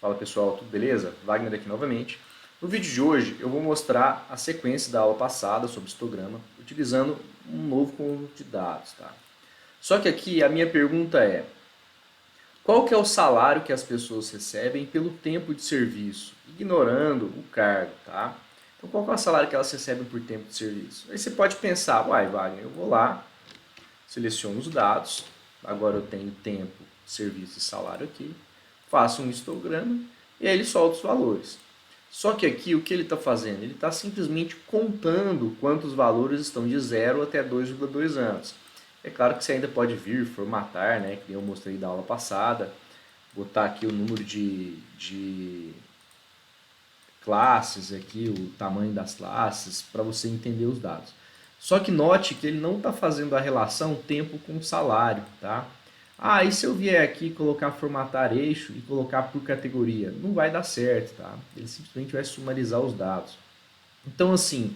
Fala pessoal, tudo beleza? Wagner aqui novamente. No vídeo de hoje eu vou mostrar a sequência da aula passada sobre histograma, utilizando um novo conjunto de dados. Tá? Só que aqui a minha pergunta é, qual que é o salário que as pessoas recebem pelo tempo de serviço, ignorando o cargo, tá? Então qual que é o salário que elas recebem por tempo de serviço? Aí você pode pensar, uai Wagner, eu vou lá, seleciono os dados, agora eu tenho tempo, serviço e salário aqui, faço um histograma e aí ele solta os valores. Só que aqui o que ele está fazendo? Ele está simplesmente contando quantos valores estão de 0 até 2,2 anos. É claro que você ainda pode vir formatar, né, que eu mostrei da aula passada, botar aqui o número de classes, aqui o tamanho das classes, para você entender os dados. Só que note que ele não está fazendo a relação tempo com salário, tá? Ah, e se eu vier aqui colocar formatar eixo e colocar por categoria? Não vai dar certo, tá? Ele simplesmente vai sumarizar os dados. Então, assim,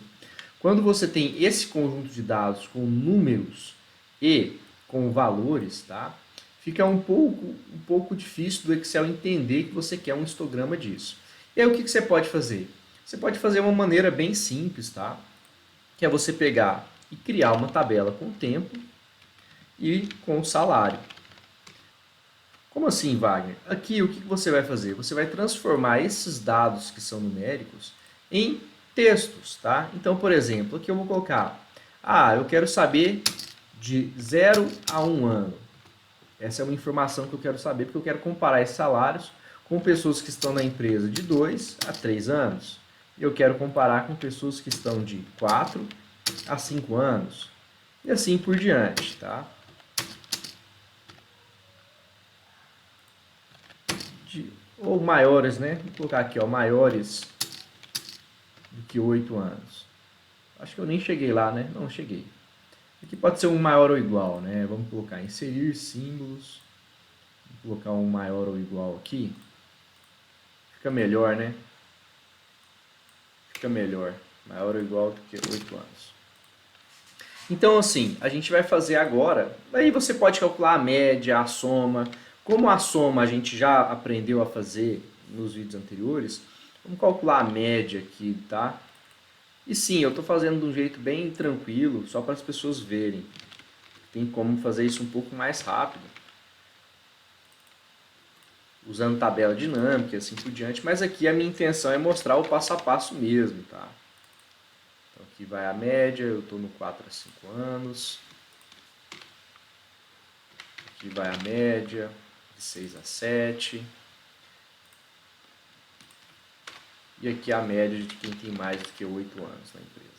quando você tem esse conjunto de dados com números e com valores, tá? Fica um pouco difícil do Excel entender que você quer um histograma disso. E aí o que você pode fazer? Você pode fazer uma maneira bem simples, tá? Que é você pegar e criar uma tabela com o tempo e com o salário. Como assim, Wagner? Aqui o que você vai fazer? Você vai transformar esses dados que são numéricos em textos, tá? Então, por exemplo, aqui eu vou colocar, eu quero saber de 0 a 1 ano. Essa é uma informação que eu quero saber, porque eu quero comparar esses salários com pessoas que estão na empresa de 2 a 3 anos. E eu quero comparar com pessoas que estão de 4 a 5 anos. E assim por diante, tá? Ou maiores, né? Vou colocar aqui, ó, maiores do que 8 anos. Acho que eu nem cheguei lá, né? Não, cheguei. Aqui pode ser um maior ou igual, né? Vamos colocar inserir símbolos. Vou colocar um maior ou igual aqui. Fica melhor, né? Fica melhor. Maior ou igual do que 8 anos. Então, assim, a gente vai fazer agora. Daí você pode calcular a média, a soma. Como a soma a gente já aprendeu a fazer nos vídeos anteriores, vamos calcular a média aqui, tá? E sim, eu estou fazendo de um jeito bem tranquilo, só para as pessoas verem. Tem como fazer isso um pouco mais rápido, usando tabela dinâmica e assim por diante, mas aqui a minha intenção é mostrar o passo a passo mesmo, tá? Então aqui vai a média, eu estou no 4 a 5 anos. Aqui vai a média, de 6 a 7. E aqui a média de quem tem mais do que 8 anos na empresa.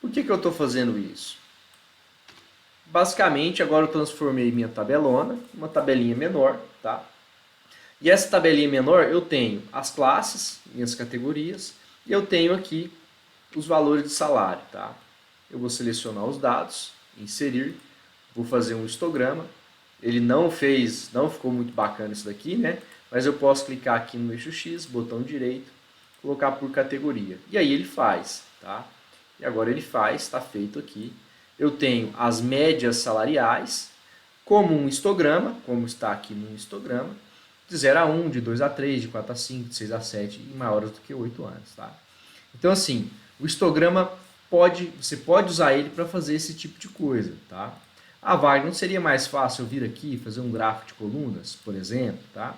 Por que eu estou fazendo isso? Basicamente, agora eu transformei minha tabelona em uma tabelinha menor, tá? E essa tabelinha menor eu tenho as classes, minhas categorias, e eu tenho aqui os valores de salário, tá? Eu vou selecionar os dados, inserir, vou fazer um histograma. Ele não ficou muito bacana isso daqui, né? Mas eu posso clicar aqui no eixo X, botão direito, colocar por categoria. E aí ele faz, tá? E agora ele faz, está feito aqui. Eu tenho as médias salariais, como um histograma, como está aqui no histograma, de 0 a 1, de 2 a 3, de 4 a 5, de 6 a 7 e maiores do que 8 anos, tá? Então, assim, o histograma você pode usar ele para fazer esse tipo de coisa, tá? Wagner, não seria mais fácil eu vir aqui e fazer um gráfico de colunas, por exemplo, tá?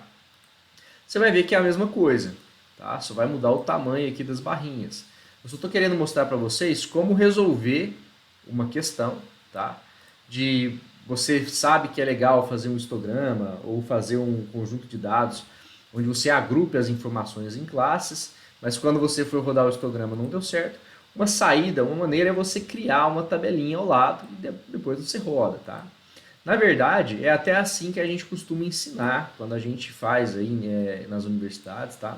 Você vai ver que é a mesma coisa, tá? Só vai mudar o tamanho aqui das barrinhas. Eu só estou querendo mostrar para vocês como resolver uma questão, tá? De você sabe que é legal fazer um histograma ou fazer um conjunto de dados onde você agrupe as informações em classes, mas quando você for rodar o histograma não deu certo. Uma saída, uma maneira é você criar uma tabelinha ao lado e depois você roda, tá? Na verdade, é até assim que a gente costuma ensinar quando a gente faz aí, né, nas universidades, tá?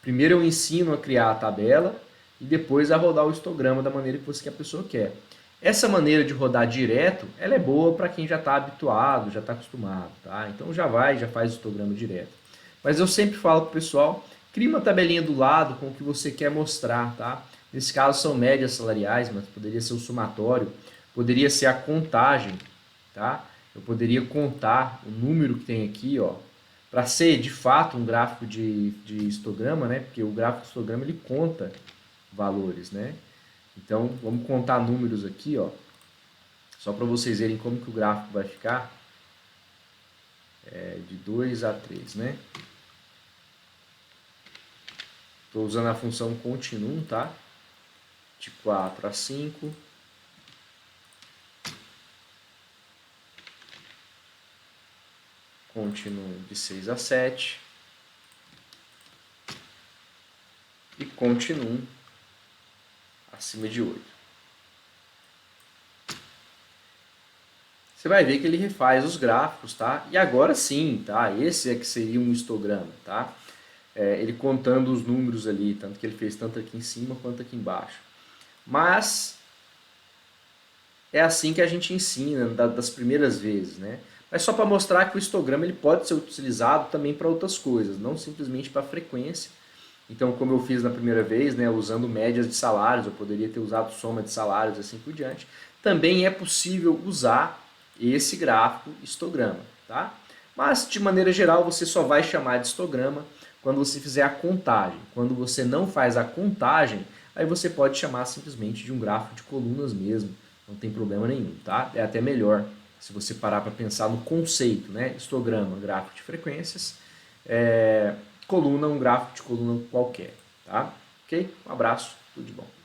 Primeiro eu ensino a criar a tabela e depois a rodar o histograma da maneira que a pessoa quer. Essa maneira de rodar direto, ela é boa para quem já está habituado, já está acostumado, tá? Então já faz o histograma direto. Mas eu sempre falo para o pessoal, crie uma tabelinha do lado com o que você quer mostrar, tá? Nesse caso são médias salariais, mas poderia ser o somatório, poderia ser a contagem, tá? Eu poderia contar o número que tem aqui, ó, para ser de fato um gráfico de histograma, né? Porque o gráfico de histograma ele conta valores, né? Então vamos contar números aqui, ó, só para vocês verem como que o gráfico vai ficar, de 2 a 3, né? Estou usando a função continuum, tá? De 4 a 5. Continuum de 6 a 7. E continuum acima de 8. Você vai ver que ele refaz os gráficos, tá? E agora sim, tá? Esse é que seria um histograma, tá? Ele contando os números ali, tanto que ele fez tanto aqui em cima quanto aqui embaixo. Mas é assim que a gente ensina das primeiras vezes, né? Mas só para mostrar que o histograma ele pode ser utilizado também para outras coisas, não simplesmente para frequência. Então, como eu fiz na primeira vez, né, usando médias de salários, eu poderia ter usado soma de salários e assim por diante. Também é possível usar esse gráfico histograma, tá? Mas, de maneira geral, você só vai chamar de histograma quando você fizer a contagem. Quando você não faz a contagem, aí você pode chamar simplesmente de um gráfico de colunas mesmo. Não tem problema nenhum, tá? É até melhor se você parar para pensar no conceito, né? Histograma, gráfico de frequências, coluna, um gráfico de coluna qualquer, tá? Ok? Um abraço, tudo de bom.